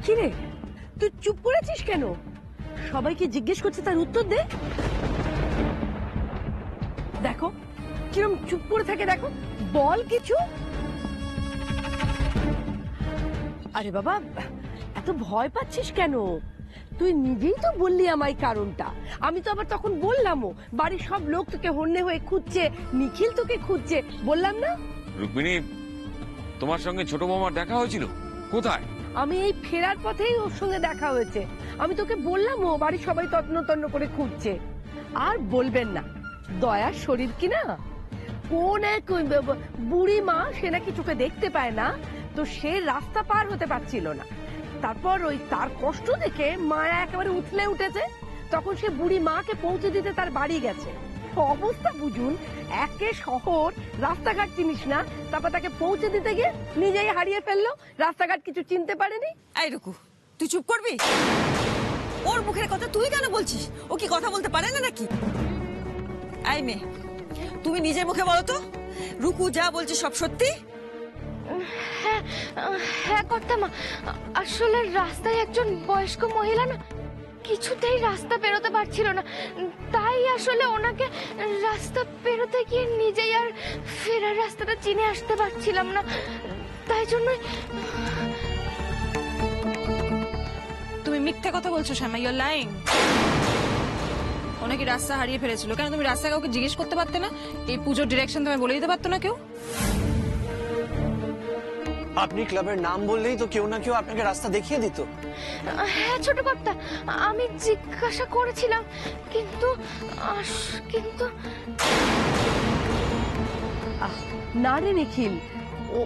কিরে, তুই চুপ করেছিস কেন? সবাইকে জিজ্ঞেস করছে, তার উত্তর দে। দেখো কিরম চুপ করে থাকে, দেখো, বল কিছু। আরে বাবা, এত ভয় পাচ্ছিস কেন? তুই নিজেই তো বললি আমায় কারণটা। আমি তো আবার তখন বললামও, বাড়ির সব লোক তোকে হন্যে হয়ে খুঁজছে, নিখিল তোকে খুঁজছে, বললাম না? রুক্মিণী, তোমার সঙ্গে ছোট বৌমার দেখা হয়েছিল? কোথায়? আমি এই ফেরার পথেই ওর সঙ্গে দেখা হয়েছে। আমি তোকে বললাম, ও বাড়ির সবাই তন্ন তন্ন করে খুঁজছে। আর বলবেন না, দয়ার শরীর কিনা, কোন এক বুড়ি মা, সে নাকি চোখে দেখতে পায় না, তো সে রাস্তা পার হতে পারছিল না। তারপর ওই তার কষ্ট দেখে মায়া একেবারে উঠলে উঠেছে, তখন সে বুড়ি মাকে পৌঁছে দিতে তার বাড়ি গেছে। অবস্থা বুঝুন, একে শহর, রাস্তাঘাট চিনিস না, তারপর তাকে পৌঁছে দিতে গিয়ে নিজেই হারিয়ে ফেললো, রাস্তাঘাট কিছু চিনতে পারেনি। এই রুকু, তুই চুপ করবি? ওর মুখের কথা তুই কেন বলছিস? ও কি কথা বলতে পারে না নাকি? এই মেয়ে, তুমি নিজের মুখে বলো তো, রুকু যা বলছে সব সত্যি? হ্যাঁ হ্যাঁ কর্তামা, আসলে রাস্তায় একজন বয়স্ক মহিলা না কিছুতেই রাস্তা পেরোতে পারছিল না, তাই আসলে ওনাকে রাস্তা পেরোতে গিয়ে নিজেই আর ফেরার রাস্তাটা চিনে আসতে পারছিলাম না, তাই জন্যই। তুমি মিথ্যে কথা বলছো শ্যামা, ইউ আর লাইং। ওনাকে রাস্তা হারিয়ে ফেলেছিল, কেন তুমি রাস্তা কাউকে জিজ্ঞেস করতে পারতে না? এই পুজোর ডিরেকশন তুমি বলে দিতে পারতো না কেউ? আপনি ক্লাবের নাম বললেই তো কেউ না কেউ আপনাকে রাস্তা দেখিয়ে দিত। হ্যাঁ ছোট কর্তা, আমি জিজ্ঞাসা করেছিলাম, কিন্তু কিন্তু না রে নিখিল,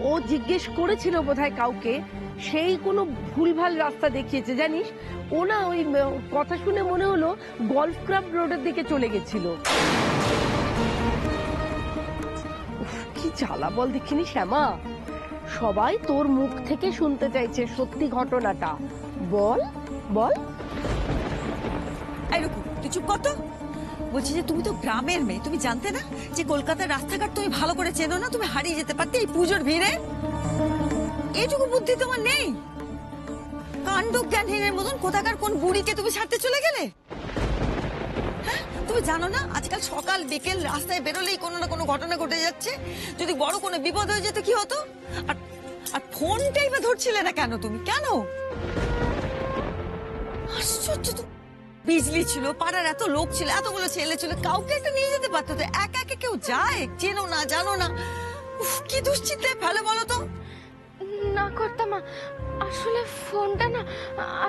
ও জিজ্ঞেস করেছিল বোধহয় কাউকে, সেই কোনো ভুলভাল রাস্তা দেখিয়েছে জানিস। ও না ওই কথা শুনে মনে হলো গলফ ক্লাব রোডের দিকে চলে গেছিল। কি জ্বালা বল দেখিনি শ্যামা, সবাই তোর মুখ থেকে শুনতে চাইছে সত্যি ঘটনাটা। বল বল। এই রুকু, তুই চুপ কর তো। বলছি যে তুমি তো গ্রামের মেয়ে, তুমি জানতে না যে কলকাতার রাস্তাঘাট তুমি ভালো করে চেনো না? তুমি হারিয়ে যেতে পারতে এই পুজোর ভিড়ে। এইটুকু বুদ্ধি তোমার নেই? কাণ্ড জ্ঞানহীনের মতন কোথাকার কোন বুড়িকে তুমি ছাড়তে চলে গেলে? হ্যাঁ, তুমি জানো না আজকাল সকাল বিকেল রাস্তায় বেরোলেই কোনো না কোনো ঘটনা ঘটে যাচ্ছে। যদি বড় কোনো বিপদ হয়ে যেত কি হতো? আর ফোনটাই বা ধরছিলে না কেন তুমি? কেন? আশ্চর্য তো। বিজলি ছিল, পাড়ার এত লোক ছিল, এতগুলো ছেলে ছিল, কাউকে একটা নিয়ে যেতে পারতো তো। একা একা কেউ যায়? চেনো না, জানো না, কি দুশ্চিন্তায় ফেলে বলো তো। না কর্তামা, আসলে ফোনটা না,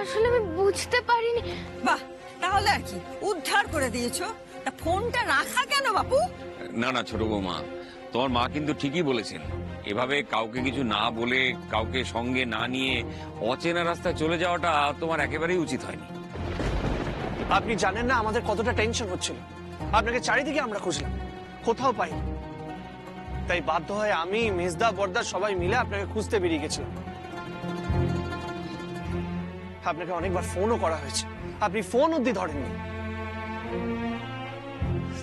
আসলে আমি বুঝতে পারিনি। বাহ, তাহলে আর কি, উদ্ধার করে দিয়েছো। তা ফোনটা রাখা কেন বাপু? না না ছোট বৌমা, তোমার মা কিন্তু ঠিকই বলেছেন। এভাবে কাউকে কিছু না বলে, কাউকে সঙ্গে না নিয়ে অচেনা রাস্তায় চলে যাওয়াটা তোমার একেবারেই উচিত হয়নি। আপনি জানেন না আমাদের কতটা টেনশন হচ্ছিল। আপনাকে চারিদিকে আমরা খুঁজলাম, কোথাও পাইনি। তাই বাধ্য হয়ে আমি, মেজদা, বর্দা সবাই মিলে আপনাকে খুঁজতে বেরিয়ে গেছিলাম। আপনাকে অনেকবার ফোনও করা হয়েছে, আপনি ফোন অবধি ধরেননি।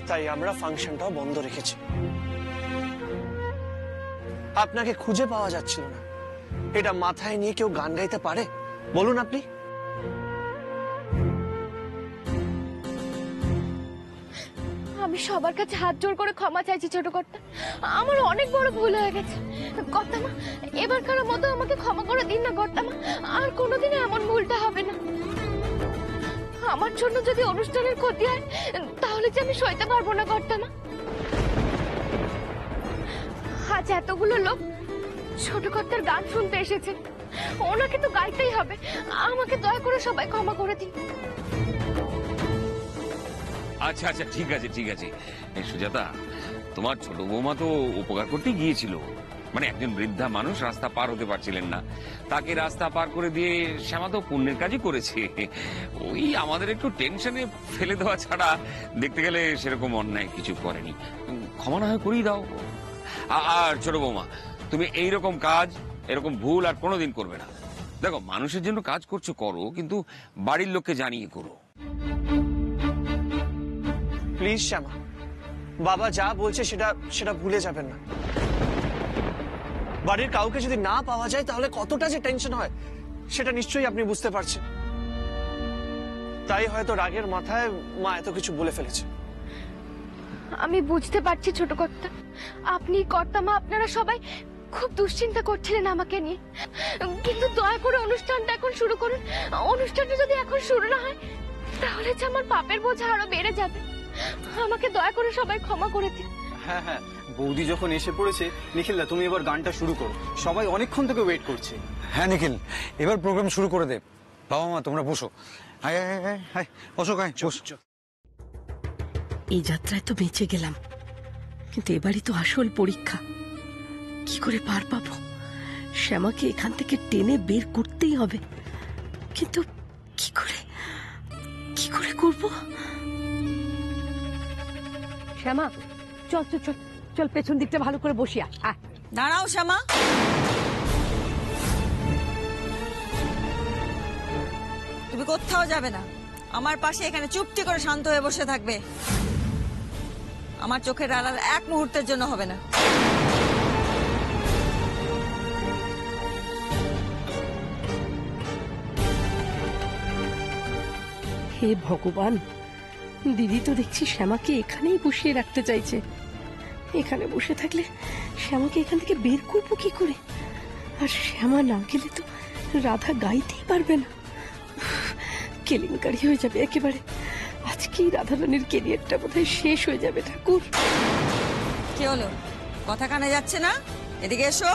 তাই আমরা ফাংশনটাও বন্ধ রেখেছি। আপনাকে খুঁজে পাওয়া যাচ্ছিল না, এটা মাথায় নিয়ে কেউ গান গাইতে পারে বলুন আপনি? আমি সবার কাছে হাত জোড় করে ক্ষমা চাইছি ছোট কর্তা, আমার অনেক বড় ভুল হয়ে গেছে। কর্তামা, এবারকার মতো আমাকে ক্ষমা করে দিন না কর্তামা, আর কোনোদিনও এমন ভুলটা হবে না। আমার জন্য যদি অনুষ্ঠানের ক্ষতি হয় তাহলে যে আমি সইতে পারবো না কর্তামা। আজ এতগুলো লোক ছোট কর্তার গান শুনতে এসেছে, ওনাকে তো গাইতেই হবে। আমাকে দয়া করে সবাই ক্ষমা করে দিন। আচ্ছা আচ্ছা, ঠিক আছে ঠিক আছে। সুজাতা, তোমার ছোট বৌমা তো উপকার করতে গিয়েছিল, মানে একজন বৃদ্ধা মানুষ রাস্তা পার হতে পারছিলেন না, তাকে রাস্তা পার করে দিয়ে শ্যামা তো পুণ্যের কাজই করেছে। ওই আমাদের একটু টেনশনে ফেলে দেওয়া ছাড়া দেখতে গেলে সেরকম অন্যায় কিছু করেনি। ক্ষমা না হয় করিয়ে দাও। আর ছোট বৌমা, তুমি এইরকম কাজ, এরকম ভুল আর কোনোদিন করবে না। দেখো, মানুষের জন্য কাজ করছো করো, কিন্তু বাড়ির লোককে জানিয়ে করো। প্লিজ শ্যামা, বাবা যা বলছে সেটা ভুলে যাবেন না। বাড়ির কাউকে যদি না পাওয়া যায় তাহলে কতটা যে টেনশন হয় সেটা নিশ্চয়ই আপনি বুঝতে পারছেন। তাই হয়তো রাগের মাথায় মা এত কিছু বলে ফেলেছে। আমি বুঝতে পারছি ছোট কর্তা, আপনি কর্তা মা আপনারা সবাই খুব দুশ্চিন্তা করছিলেন আমাকে নিয়ে, কিন্তু দয়া করে অনুষ্ঠানটা এখন শুরু করুন। অনুষ্ঠানটা যদি এখন শুরু না হয় তাহলে যে আমার পাপের বোঝা আরো বেড়ে যাবে। আমাকে দয়া করে সবাই ক্ষমা করে দিন। হ্যাঁ হ্যাঁ, বৌদি যখন এসে পড়েছে, নিখিলদা তুমি এবার গানটা শুরু করো, সবাই অনেকক্ষণ থেকে ওয়েট করছে। হ্যাঁ নিখিল, এবার প্রোগ্রাম শুরু করে দে। বাবা মা তোমরা বসো, হাই হাই হাই হাই, বসো গায়ে বসো। এই যাত্রায় তো বেঁচে গেলাম, কিন্তু এবারই তো আসল পরীক্ষা। কি করে পার পাবো? শ্যামাকে এখান থেকে টেনে বের করতেই হবে, কিন্তু কি করে করব? শ্যামা, চল চল চল চল, পেছন দিকটা ভালো করে বসিয়া। দাঁড়াও শ্যামা, তুমি কোথাও যাবে না। আমার পাশে এখানে চুপটি করে শান্ত হয়ে বসে থাকবে। আমার চোখের আড়াল এক মুহূর্তের জন্য হবে না। হে ভগবান, দিদি তো দেখছি শ্যামাকে এখানেই বসিয়ে রাখতে চাইছে। এখানে বসে থাকলে শ্যামাকে এখান থেকে বের করবো কি করে? আর শ্যামা না গেলে তো রাধা গাইতেই পারবে না। কেলেঙ্কারি হয়ে যাবে একেবারে। আজকেই রাধারানীর কেরিয়ারটা বোধহয় শেষ হয়ে যাবে। ঠাকুর, কি হলো? কথা কানে যাচ্ছে না? এদিকে এসো।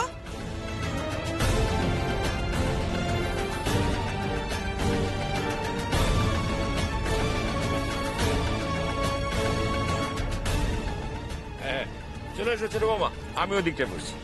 চলে এসো ছোট মামা, আমি ওদিকটা বসছি।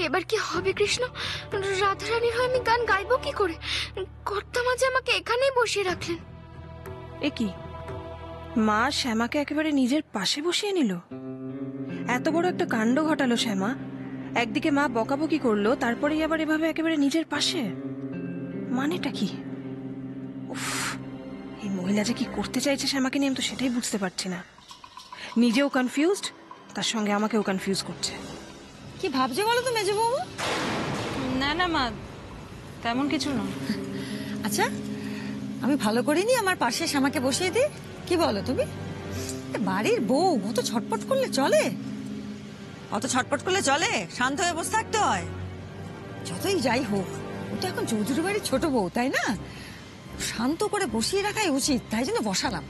এবার কি হবে কৃষ্ণ? রাধারানীর হয়ে আমি গান গাইবো কি করে? কর্তা মাঝে আমাকে এখানেই বসিয়ে রাখলেন। এ কি, মা শ্যামাকে একেবারে নিজের পাশে বসিয়ে নিল? এত বড় একটা কাণ্ড ঘটালো শ্যামা। একদিকে মা বকাবকি করলো, তারপরেই আবার এভাবে একেবারে নিজের পাশে। মানেটা কি? উফ, এই মহিলা যে কি করতে চাইছে শ্যামাকে নিয়ে আমি তো সেটাই বুঝতে পারছি না। নিজেও কনফিউজড, তার সঙ্গে আমাকেও কনফিউজ করছে। কি ভাবছো বলো তো মেজো বৌমা? না না মা, তেমন কিছু না। আচ্ছা, আমি ভালো করিনি আমার পাশে শ্যামাকে বসিয়ে দিই? কি বলো তুমি? বাড়ির বউ অত ছটপট করলে চলে? অত ছটপট করলে চলে? শান্ত হয়ে বসে থাকতে হয়। যতই যাই হোক, ও তো এখন চৌধুরী বাড়ির ছোট বউ, তাই না? শান্ত করে বসিয়ে রাখাই উচিত, তাই জন্য বসালাম।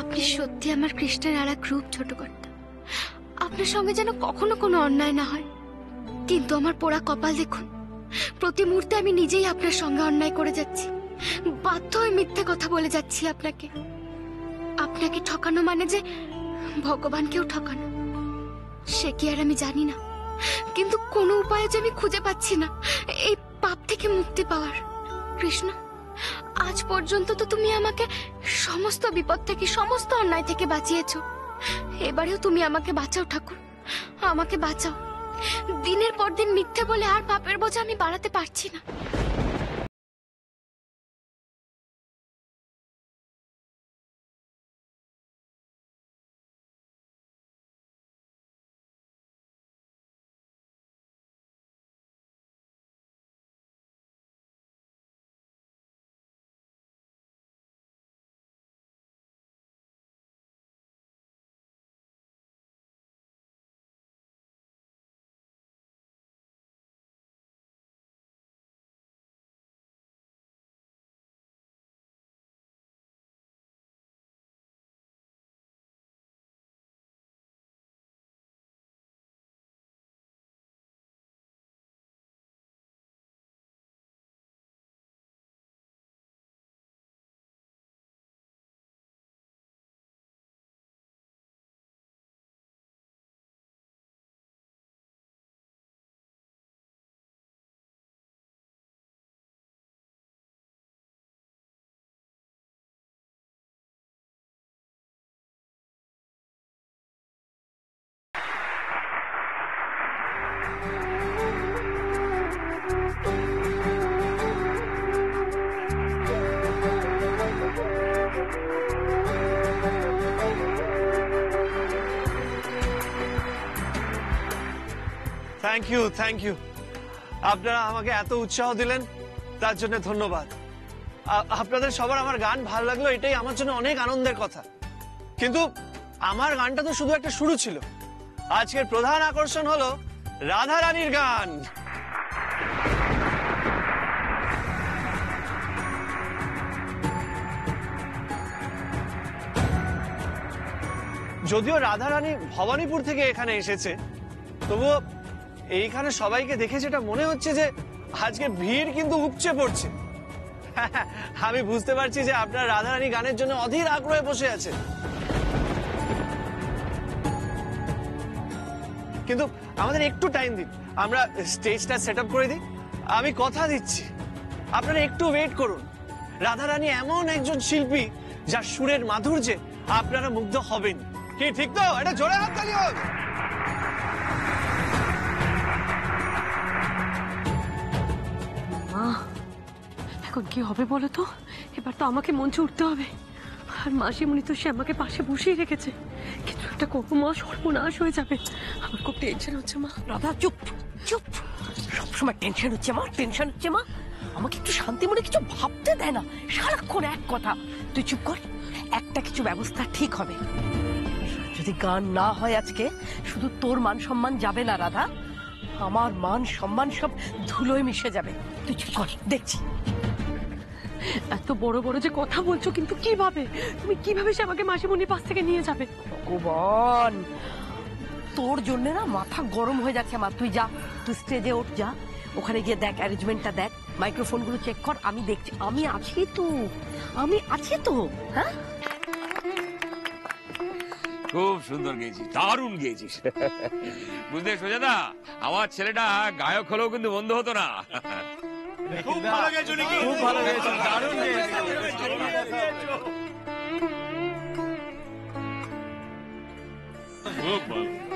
আপনি সত্যি আমার কৃষ্ণের আর এক রূপ ছোট কর্তা। আপনার সঙ্গে যেন কখনো কোনো অন্যায় না হয়, কিন্তু আমার পোড়া কপাল দেখুন, প্রতি মুহূর্তে আমি নিজেই আপনার সঙ্গে অন্যায় করে যাচ্ছি। বাধ্য হয়ে মিথ্যে কথা বলে যাচ্ছি আপনাকে। আপনাকে ঠকানো মানে যে ভগবানকেও ঠকানো, সে কি আর আমি জানি না, কিন্তু কোনো উপায় যে আমি খুঁজে পাচ্ছি না এই পাপ থেকে মুক্তি পাওয়ার। কৃষ্ণ, আজ পর্যন্ত তো তুমি আমাকে সমস্ত বিপদ থেকে, সমস্ত অন্যায় থেকে বাঁচিয়েছো। এবারেও তুমি আমাকে বাঁচাও ঠাকুর, আমাকে বাঁচাও। দিনের পর দিন মিথ্যে বলে আর পাপের বোঝা আমি বাড়াতে পারছি না। থ্যাংক ইউ আপনারা আমাকে এত উৎসাহ দিলেন তার জন্য ধন্যবাদ। আপনাদের সবার আমার গান ভালো লাগলো, এটাই আমার জন্য অনেক আনন্দের কথা। কিন্তু আমার গানটা তো শুধু একটা শুরু ছিল। আজকের প্রধান আকর্ষণ হলো রাধা রানীর গান। যদিও রাধা রানী ভবানীপুর থেকে এখানে এসেছে, তবুও এইখানে সবাইকে দেখে যেটা মনে হচ্ছে যে আজকে ভিড় কিন্তু উপচে পড়ছে। আমি বুঝতে পারছি যে আপনারা রাধারানী গানের জন্য অধীর আগ্রহে বসে আছেন। কিন্তু আমাদের একটু টাইম দিন, আমরা স্টেজটা সেট আপ করে দিই। আমি কথা দিচ্ছি, আপনারা একটু ওয়েট করুন। রাধারানী এমন একজন শিল্পী যার সুরের মাধুর্যে আপনারা মুগ্ধ হবেন। কি ঠিক তো? এটা জোরে হাততালি হোক। মা, এখন কি হবে বলো তো? এবার তো আমাকে মঞ্চে উঠতে হবে। আর মাসিমণি তো শ্যামাকে পাশে বসিয়ে রেখেছে। কিছু একটা করবো মা, সর্বনাশ হয়ে যাবে। আমার খুব টেনশন হচ্ছে মা। রাধা চুপ চুপ, সবসময় টেনশন হচ্ছে মা, টেনশন হচ্ছে মা। আমাকে একটু শান্তি মনে কিছু ভাবতে দেয় না, সারাক্ষণ এক কথা। তুই চুপ কর, একটা কিছু ব্যবস্থা ঠিক হবে। যদি গান না হয় আজকে, শুধু তোর মান সম্মান যাবে না রাধা, আমার মান সম্মান সব ধুলোয় মিশে যাবে। তুই চুপ কর, দেখছি। এত বড় বড় যে কথা বলছো, কিন্তু কিভাবে? তুমি কিভাবে শ্যামাকে মাসিমণির পাশ থেকে নিয়ে যাবে? ভগবান, তোর জন্য না মাথা গরম হয়ে যাচ্ছে আমার। তুই যা, তুই স্টেজে ওঠ, যা ওখানে গিয়ে দেখ, অ্যারেঞ্জমেন্টটা দেখ, মাইক্রোফোন গুলো চেক কর। আমি দেখছি, আমি আছি তো, আমি আছি তো। হ্যাঁ, খুব সুন্দর গেয়েছিস, দারুণ গেয়েছিস। বুঝলে সোজাদা, আমার ছেলেটা গায়ক হলেও কিন্তু বন্ধ হতো না। খুব ভালো গেছো, খুব ভালো গেছো, দারুণ গেয়েছো।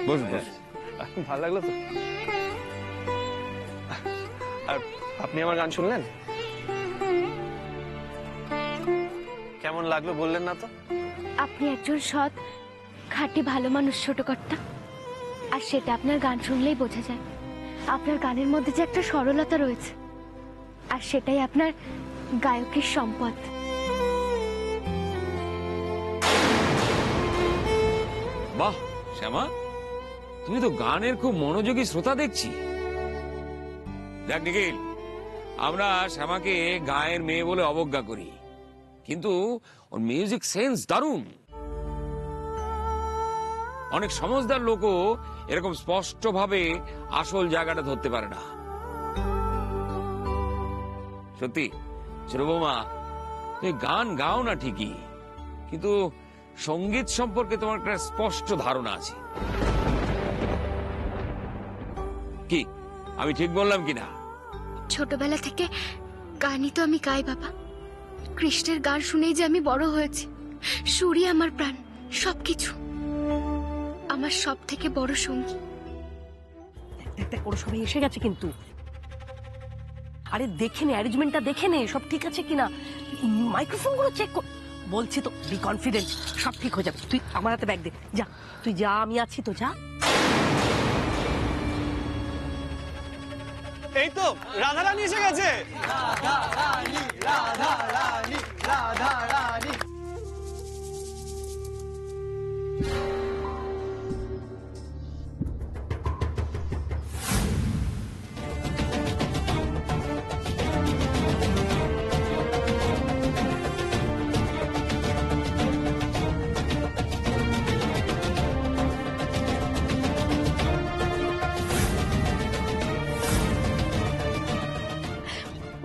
বস বস। ভালো লাগলো তো। আর আপনি আমার গান শুনলেন? কেমন লাগলো বললেন না তো? আপনি একজন সৎ, খাঁটি ভালো মানুষ ছোট কর্তা। আর সেটা আপনার গান শুনলেই বোঝা যায়। আপনার গানের মধ্যে যে একটা সরলতা রয়েছে, আর সেটাই আপনার গায়কের সম্পদ। বাহ শ্যামা, তুমি তো গানের খুব মনোযোগী শ্রোতা দেখছি। দেখ নিখিল, আমরা শ্যামাকে গায়ের মেয়ে বলে অবজ্ঞা করি, কিন্তু ওর মিউজিক সেন্স দারুণ। অনেক সমঝদার লোকও এরকম স্পষ্ট ভাবে আসল জায়গাটা ধরতে পারে না। সত্যি ছোট বৌমা, তুমি গান গাও না ঠিকই, কিন্তু সঙ্গীত সম্পর্কে তোমার একটা স্পষ্ট ধারণা আছে। কি আমি ঠিক বললাম কিনা? ছোটবেলা থেকে গানই তো আমি গাই বাবা। কৃষ্ণের গান শুনেই যে আমি বড় হয়েছি। সুরই আমার প্রাণ, সবকিছু। আমার সব থেকে বড় সঙ্গী। দেখ দেখ, ওরা সবাই এসে গেছে কিন্তু। আরে দেখে নে, অ্যারেঞ্জমেন্টটা দেখে নে, সব ঠিক আছে কিনা। মাইক্রোফোন গুলো চেক কর। বলছি তো, বি কনফিডেন্ট, সব ঠিক হয়ে যাবে। তুই আমার হাতে ব্যাগ দে, যা তুই যা, আমি আছি তো, যা। এই তো রাধারানী এসে গেছে।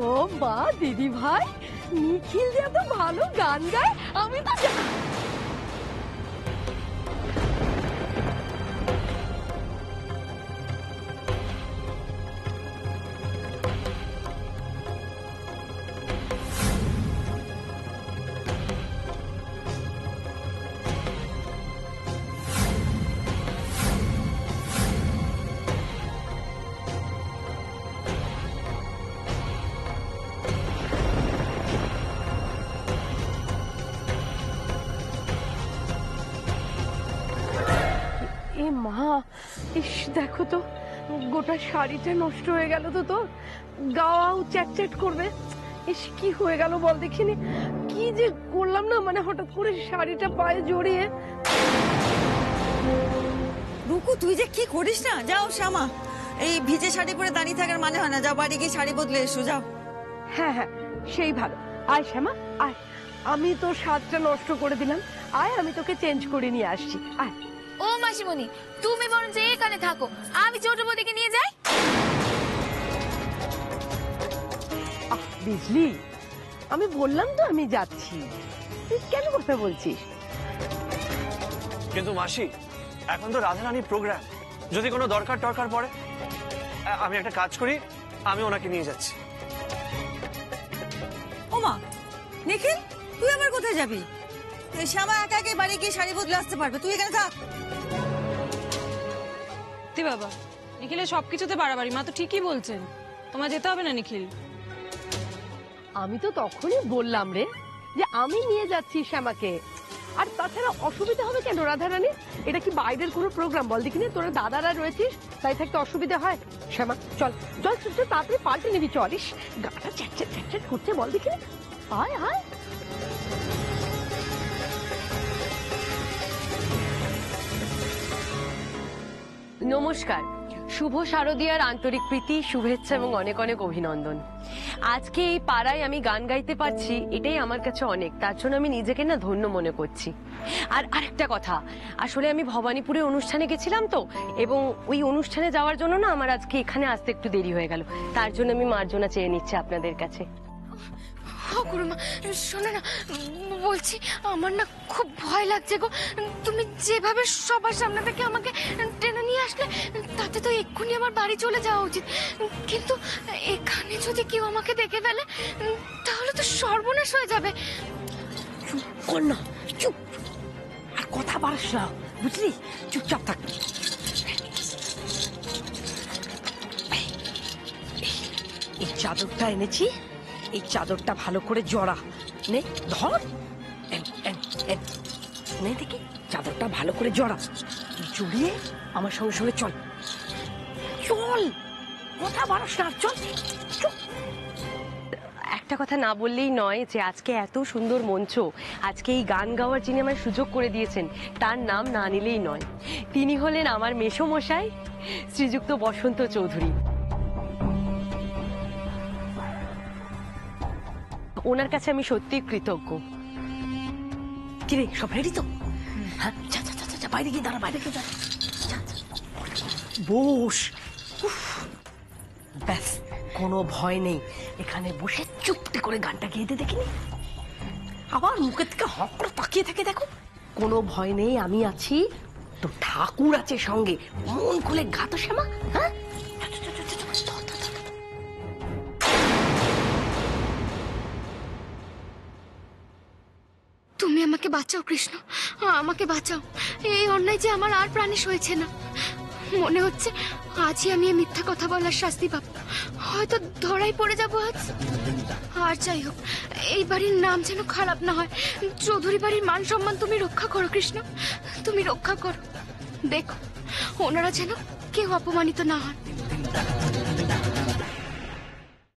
ও মা, দিদি ভাই, নিখিল যে এত ভালো গান গায় আমি তো মা, ইস দেখো তো, গোটা শাড়িটা নষ্ট হয়ে গেল তো তোর, গাও চ্যাট করবে। এস কি হয়ে গেল বল দেখিনি, কি যে করলাম না, মানে হঠাৎ করে শাড়িটা পায়ে জড়িয়ে। রুকু তুই যে কি করিস না, যাও শ্যামা, এই ভিজে শাড়ি পরে দাঁড়িয়ে থাকার মানে হয় না, যাও বাড়ি গিয়ে শাড়ি বদলে এসো, যাও। হ্যাঁ হ্যাঁ সেই ভালো, আয় শ্যামা আয়, আমি তোর স্বাদটা নষ্ট করে দিলাম, আয় আমি তোকে চেঞ্জ করে নিয়ে আসছি, আয়। ও মাসিমণি, তুমি বরঞ্চ এখানে থাকো, আমি ছোট বৌদিকে নিয়ে যাই। বুঝলি, আমি বললাম তো আমি যাচ্ছি, তুই কেন কথা বলছিস? কিন্তু মাসি, এখন তো রাধারানীর প্রোগ্রাম, যদি কোনো দরকার পড়ে, আমি একটা কাজ করি, আমি ওনাকে নিয়ে যাচ্ছি। ওমা নিখিল, তুই আবার কোথায় যাবি? এই শ্যামা একা একাই বাড়ি গিয়ে শাড়ি বদলে আসতে পারবে, তুই এখানে থাক। বাবা, নিখিলের সবকিছুতে বাড়াবাড়ি, মা তো ঠিকই বলছেন, তোমার যেতে হবে না নিখিল। আমি তো তখনই বললাম রে যে আমি নিয়ে যাচ্ছি শ্যামাকে, আর তাছাড়া অসুবিধা হবে কেন রাধারানী? এটা কি বাইরের কোনো প্রোগ্রাম বল দেখিনি? তোরা দাদারা রয়েছিস, তাই থাকতে অসুবিধা হয়? শ্যামা চল চল চল চল, তাড়াতাড়ি পাল্টে নিবি, চলিস, গাটা চ্যাট করছে বল দেখিনি, আয় আয়। নমস্কার, শুভ শারদীয়ার আন্তরিক প্রীতি, শুভেচ্ছা এবং অনেক অনেক অভিনন্দন। আজকে এই পাড়ায় আমি গান গাইতে পারছি, এটাই আমার কাছে অনেক, তার জন্য আমি নিজেকে না ধন্য মনে করছি। আর আরেকটা কথা, আসলে আমি ভবানীপুরে অনুষ্ঠানে গেছিলাম তো, এবং ওই অনুষ্ঠানে যাওয়ার জন্য না আমার আজকে এখানে আসতে একটু দেরি হয়ে গেল, তার জন্য আমি মার্জনা চেয়ে নিচ্ছি আপনাদের কাছে। গুরুমা শোনো না, বলছি আমার না খুব ভয় লাগছে গো, তুমি যেভাবে সবার সামনে থেকে আমাকে টেনে নিয়ে আসলে, তাতে তো এক্ষুনি আমার বাড়ি চলে যাওয়া উচিত, কিন্তু এখানে যদি কেউ আমাকে দেখে ফেলে তাহলে তো সর্বনাশ হয়ে যাবে। চুপ কর না, চুপ, আর কথা বাড়াস না, বুঝলি, চুপচাপ থাক। এই চাদরটা এনেছি, এই চাদরটা ভালো করে জড়া, নে ধর, নে দেখি, চাদরটা ভালো করে জড়া, জড়িয়ে আমার সঙ্গে সঙ্গে চল চল, কথা বাড়াস না, চল চল। একটা কথা না বললেই নয় যে আজকে এত সুন্দর মঞ্চ, আজকে এই গান গাওয়ার যিনি আমার সুযোগ করে দিয়েছেন, তার নাম না নিলেই নয়। তিনি হলেন আমার মেসোমশাই শ্রীযুক্ত বসন্ত চৌধুরী। ওনার কাছে আমি সত্যিই কৃতজ্ঞ। কিরে, সব রেডি তো? হ্যাঁ, যা বাইরে গিয়ে দাঁড়া, বাইরে গিয়ে দাঁড়া, বস। ব্যাস, কোনো ভয় নেই, এখানে বসে চুপটি করে গানটা গেয়ে দেখিনি, আবার মুখের থেকে হক করে তাকিয়ে থাকে, দেখো, কোনো ভয় নেই, আমি আছি তো, ঠাকুর আছে সঙ্গে, মন খুলে গাতো শ্যামা। হ্যাঁ, তুমি আমাকে বাঁচাও কৃষ্ণ, আমাকে বাঁচাও, এই অন্যায় যে আমার আর প্রাণে সইছে না। মনে হচ্ছে আজই আমি এই মিথ্যা কথা বলার শাস্তি পাবো, হয়তো ধরাই পড়ে যাবো আজ। আর যাই হোক, এই বাড়ির নাম যেন খারাপ না হয়, চৌধুরী বাড়ির মান সম্মান তুমি রক্ষা করো কৃষ্ণ, তুমি রক্ষা করো, দেখো ওনারা যেন কেউ অপমানিত না হন।